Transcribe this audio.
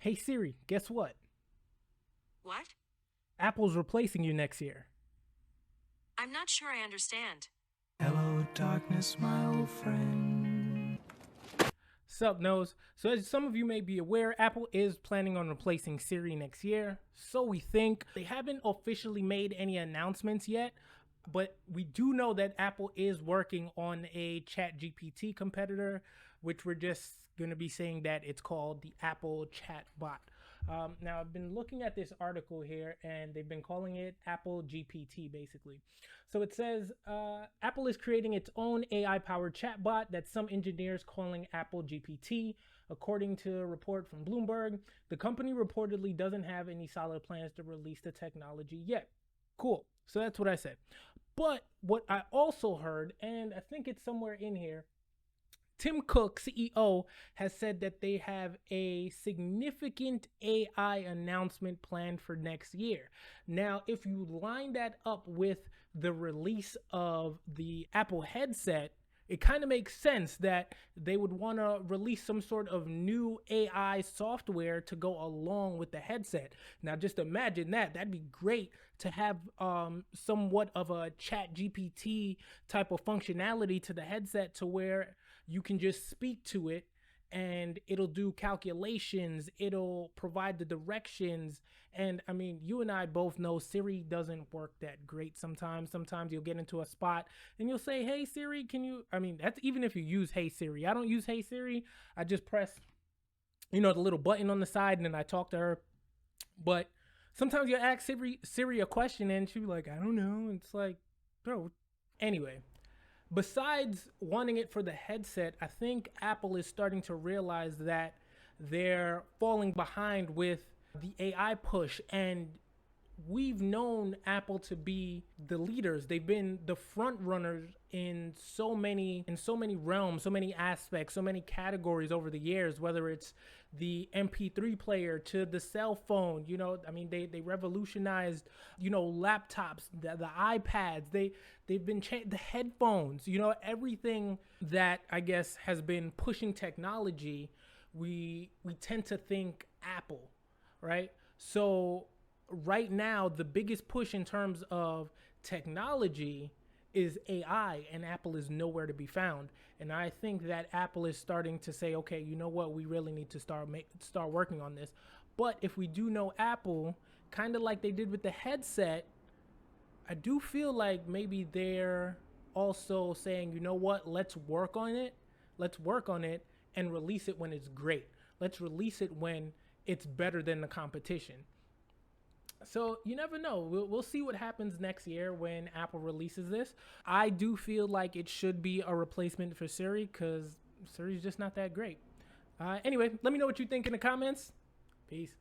Hey Siri, guess what? What? Apple's replacing you next year. I'm not sure I understand. Hello, darkness, my old friend. Sup, Nose? So, as some of you may be aware, Apple is planning on replacing Siri next year. So we think. They haven't officially made any announcements yet, but we do know that Apple is working on a Chatgpt competitor, which we're just going to be saying that it's called the Apple Chatbot. Now, I've been looking at this article here, and they've been calling it Apple GPT, basically. So it says Apple is creating its own AI-powered chatbot that some engineers calling Apple GPT. According to a report from Bloomberg, the company reportedly doesn't have any solid plans to release the technology yet. Cool. So that's what I said. But what I also heard, and I think it's somewhere in here, Tim Cook, CEO, has said that they have a significant AI announcement planned for next year. Now, if you line that up with the release of the Apple headset, it kind of makes sense that they would want to release some sort of new AI software to go along with the headset. Now, just imagine that. That'd be great to have somewhat of a chat GPT type of functionality to the headset to where you can just speak to it and it'll do calculations, it'll provide the directions. And I mean, you and I both know Siri doesn't work that great sometimes. Sometimes you'll get into a spot and you'll say, "Hey Siri, can you," I mean, that's even if you use Hey Siri. I don't use Hey Siri. I just press, the little button on the side and then I talk to her. But sometimes you ask Siri a question and she'll be like, "I don't know." It's like, bro, anyway. Besides wanting it for the headset, I think Apple is starting to realize that they're falling behind with the AI push. And we've known Apple to be the leaders. They've been the front runners in so many realms, so many aspects, so many categories over the years, whether it's the MP3 player to the cell phone. I mean, they revolutionized, laptops, the iPads. They've been the headphones, everything that I guess has been pushing technology. We tend to think Apple, right? So right now, the biggest push in terms of technology is AI, and Apple is nowhere to be found. And I think that Apple is starting to say, okay, you know what, we really need to start working on this. But if we do know Apple, kind of like they did with the headset, I do feel like maybe they're also saying, you know what, let's work on it. Let's work on it and release it when it's great. Let's release it when it's better than the competition. So you never know. We'll see what happens next year when Apple releases this. I do feel like it should be a replacement for Siri because Siri's just not that great. Anyway, let me know what you think in the comments. Peace.